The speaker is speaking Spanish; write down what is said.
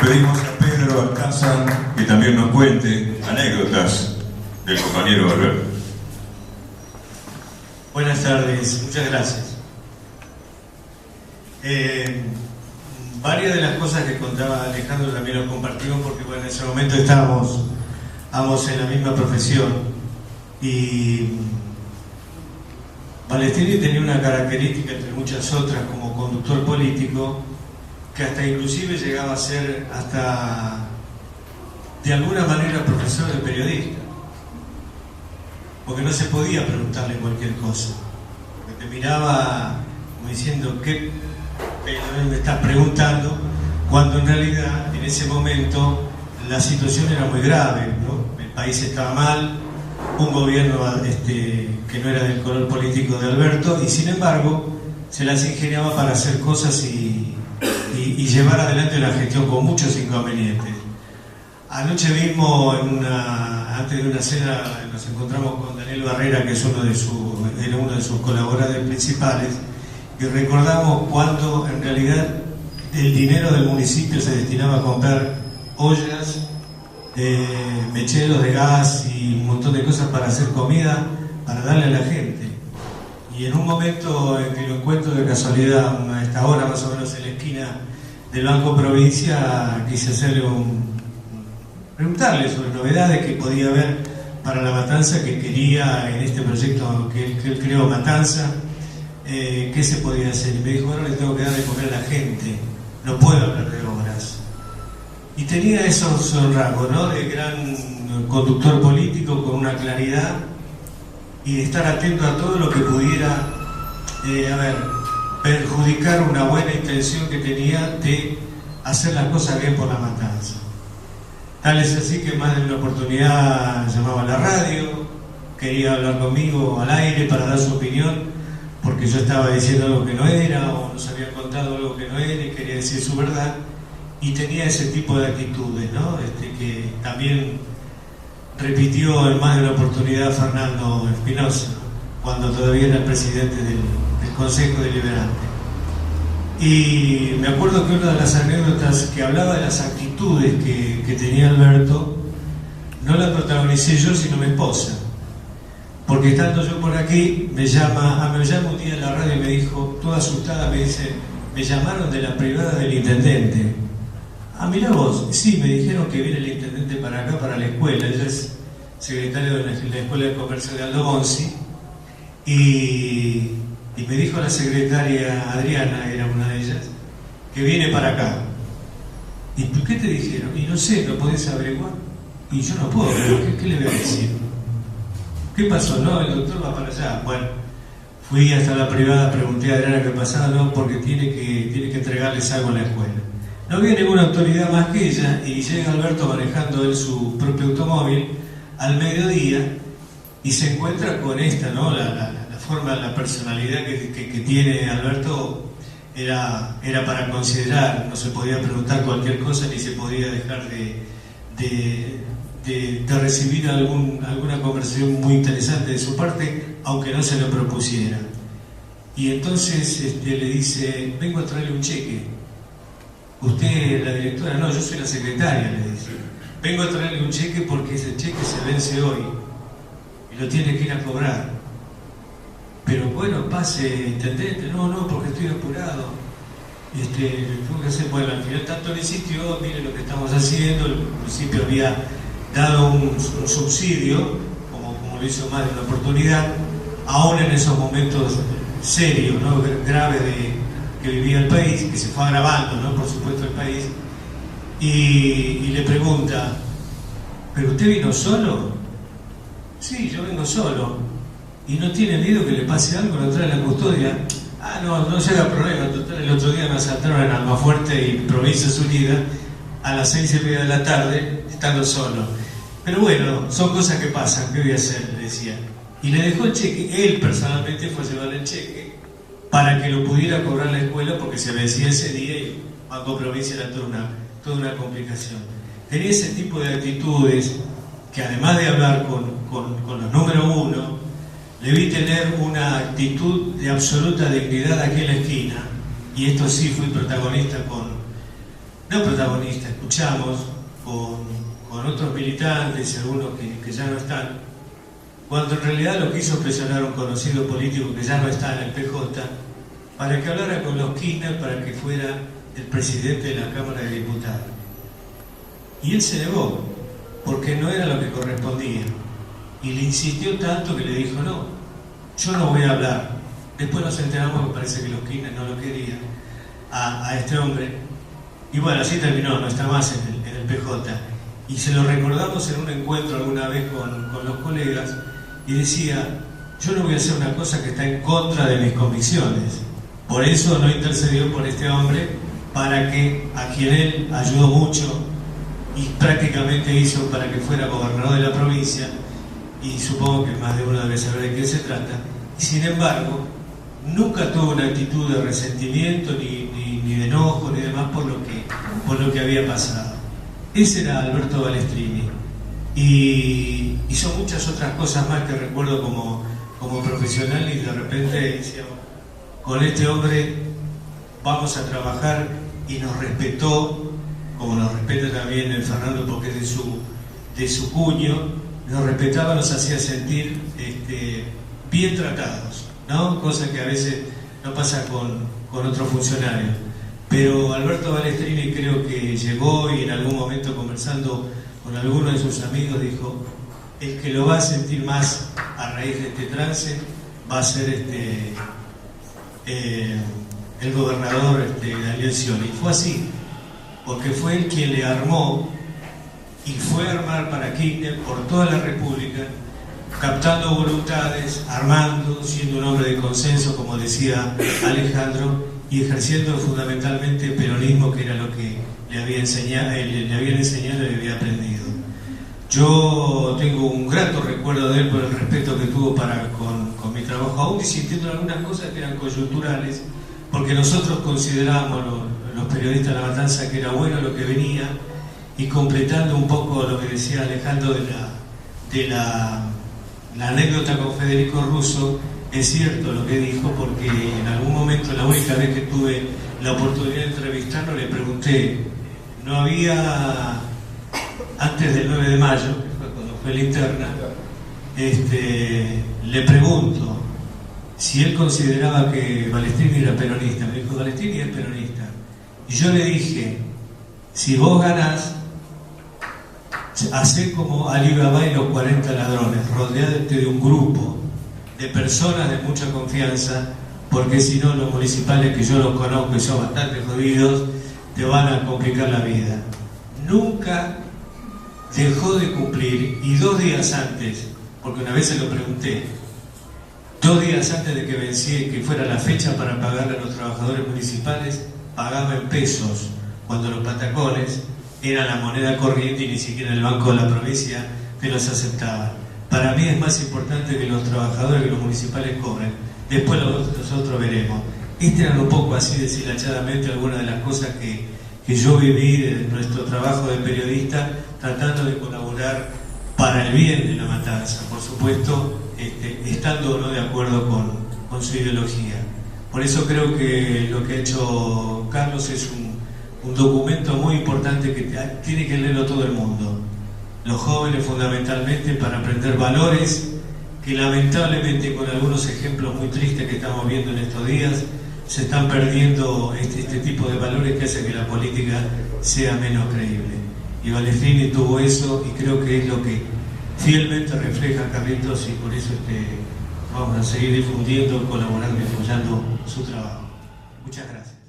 Pedimos a Pedro Alcázar que también nos cuente anécdotas del compañero Alberto. Buenas tardes, muchas gracias. Varias de las cosas que contaba Alejandro también las compartimos porque bueno, en ese momento estábamos ambos en la misma profesión y Balestrini tenía una característica entre muchas otras como conductor político que hasta inclusive llegaba a ser hasta de alguna manera profesor de periodista, porque no se podía preguntarle cualquier cosa, porque te miraba como diciendo ¿qué me estás preguntando? Cuando en realidad en ese momento la situación era muy grave, ¿no? El país estaba mal, un gobierno que no era del color político de Alberto y sin embargo se las ingeniaba para hacer cosas y llevar adelante una gestión con muchos inconvenientes. Anoche mismo, antes de una cena, nos encontramos con Daniel Barrera, que es era uno de sus colaboradores principales, y recordamos cuando en realidad el dinero del municipio se destinaba a comprar ollas, mecheros de gas y un montón de cosas para hacer comida, para darle a la gente. Y en un momento en que lo encuentro de casualidad, a esta hora más o menos en la esquina del Banco Provincia, quise preguntarle sobre novedades que podía haber para la Matanza, que quería en este proyecto que él creó Matanza, qué se podía hacer. Y me dijo, ahora le tengo que dar de comer a la gente, no puedo hablar de obras. Y tenía esos rasgos, ¿no? De gran conductor político con una claridad y de estar atento a todo lo que pudiera perjudicar una buena intención que tenía de hacer las cosas bien por la Matanza. Tal es así que más de una oportunidad llamaba a la radio, quería hablar conmigo al aire para dar su opinión, porque yo estaba diciendo algo que no era, o nos habían contado algo que no era y quería decir su verdad, y tenía ese tipo de actitudes, ¿no? Que también repitió en más de una oportunidad Fernando Espinosa, cuando todavía era el presidente del Consejo Deliberante. Y me acuerdo que una de las anécdotas que hablaba de las actitudes que tenía Alberto, no la protagonicé yo, sino mi esposa. Porque estando yo por aquí, me llama un día en la radio y me dijo, toda asustada, me dice, me llamaron de la privada del intendente. Ah, mirá vos, sí, me dijeron que viene el intendente para acá, para la escuela. Ella es secretaria de la Escuela de Comercio de Aldo Bonzi. Y me dijo la secretaria Adriana, era una de ellas, que viene para acá. ¿Y por qué te dijeron? Y no sé, ¿no podés averiguar? Y yo no puedo, pero ¿qué le voy a decir? ¿Qué pasó? No, el doctor va para allá. Bueno, fui hasta la privada, pregunté a Adriana qué pasaba, no, porque tiene que entregarles algo en la escuela. No había ninguna autoridad más que ella, y llega Alberto manejando él su propio automóvil al mediodía y se encuentra con esta, ¿no? La forma, la personalidad que tiene Alberto era para considerar, no se podía preguntar cualquier cosa ni se podía dejar de recibir alguna conversación muy interesante de su parte, aunque no se lo propusiera. Y entonces le dice, vengo a traerle un cheque. Usted, la directora, no, yo soy la secretaria, le dice. Vengo a traerle un cheque porque ese cheque se vence hoy y lo tiene que ir a cobrar. Pero bueno, pase, intendente, no, porque estoy apurado. Tengo que hacer, bueno, al final tanto le insistió, mire lo que estamos haciendo, el municipio había dado un subsidio, como lo hizo más de una oportunidad, aún en esos momentos serios, ¿no? Graves que vivía el país, que se fue agravando, ¿no? Por supuesto, el país, y le pregunta, ¿pero usted vino solo? Sí, yo vengo solo. ¿Y no tiene miedo que le pase algo, lo trae la custodia? Ah, no se haga problema, total, el otro día me asaltaron en Almafuerte y Provincias Unidas a las 6:30 de la tarde, estando solo. Pero bueno, son cosas que pasan, ¿qué voy a hacer? Le decía. Y le dejó el cheque, él personalmente fue a llevarle el cheque para que lo pudiera cobrar la escuela porque se vencía ese día y Banco Provincia era toda una complicación. Tenía ese tipo de actitudes que además de hablar con los número uno, le vi tener una actitud de absoluta dignidad aquí en la esquina, y esto sí fui protagonista con no protagonista, escuchamos con otros militantes y algunos que ya no están, cuando en realidad lo quiso presionar un conocido político que ya no está en el PJ, para que hablara con los Kirchner para que fuera el presidente de la Cámara de Diputados. Y él se negó, porque no era lo que correspondía. Y le insistió tanto que le dijo, no, yo no voy a hablar. Después nos enteramos que parece que los Kirchner no lo querían a este hombre. Y bueno, así terminó, no está más en el PJ. Y se lo recordamos en un encuentro alguna vez con los colegas, y decía, yo no voy a hacer una cosa que está en contra de mis convicciones. Por eso no intercedió por este hombre, para que a quien él ayudó mucho y prácticamente hizo para que fuera gobernador de la provincia, y supongo que más de uno debe saber de qué se trata, y sin embargo nunca tuvo una actitud de resentimiento ni de enojo ni demás por lo que había pasado. Ese era Alberto Balestrini, y hizo muchas otras cosas más que recuerdo como profesional, y de repente decíamos, con este hombre vamos a trabajar, y nos respetó, como nos respeta también el Fernando porque es de su cuño, nos respetaba, nos hacía sentir bien tratados, ¿no? Cosa que a veces no pasa con otros funcionarios. Pero Alberto Balestrini creo que llegó, y en algún momento conversando con alguno de sus amigos dijo, el que lo va a sentir más a raíz de este trance va a ser el gobernador Daniel Scioli. Y fue así, porque fue él quien le armó, y fue a armar para Kirchner por toda la República, captando voluntades, armando, siendo un hombre de consenso, como decía Alejandro, y ejerciendo fundamentalmente el peronismo, que era lo que le habían enseñado y le había aprendido. Yo tengo un grato recuerdo de él por el respeto que tuvo con mi trabajo, aún distintiendo algunas cosas que eran coyunturales, porque nosotros considerábamos, los periodistas de La Matanza, que era bueno lo que venía, y completando un poco lo que decía Alejandro de la anécdota con Federico Russo, es cierto lo que dijo, porque en algún momento, la única vez que tuve la oportunidad de entrevistarlo, le pregunté, no había, antes del 9 de mayo, que fue cuando fue la interna, le pregunto si él consideraba que Balestrini era peronista. Me dijo, Balestrini es peronista. Y yo le dije, si vos ganás, hacé como Ali Baba y los 40 ladrones, rodeate de un grupo de personas de mucha confianza, porque si no los municipales, que yo los conozco y son bastante jodidos, te van a complicar la vida. Nunca dejó de cumplir, y 2 días antes, porque una vez se lo pregunté, 2 días antes de que venciera, que fuera la fecha para pagarle a los trabajadores municipales, pagaba en pesos, cuando los patacones eran la moneda corriente y ni siquiera el Banco de la Provincia te los aceptaba. Para mí es más importante que los trabajadores, que los municipales cobren. Después nosotros veremos. Eran un poco así deshilachadamente algunas de las cosas que yo viví de nuestro trabajo de periodista, tratando de colaborar para el bien de La Matanza, por supuesto, estando o no de acuerdo con su ideología. Por eso creo que lo que ha hecho Carlos es un documento muy importante que tiene que leerlo todo el mundo. Los jóvenes fundamentalmente, para aprender valores que lamentablemente, con algunos ejemplos muy tristes que estamos viendo en estos días, se están perdiendo este tipo de valores que hacen que la política sea menos creíble. Y Balestrini tuvo eso, y creo que es lo que fielmente refleja Carlitos, y por eso vamos a seguir difundiendo, colaborando y apoyando su trabajo. Muchas gracias.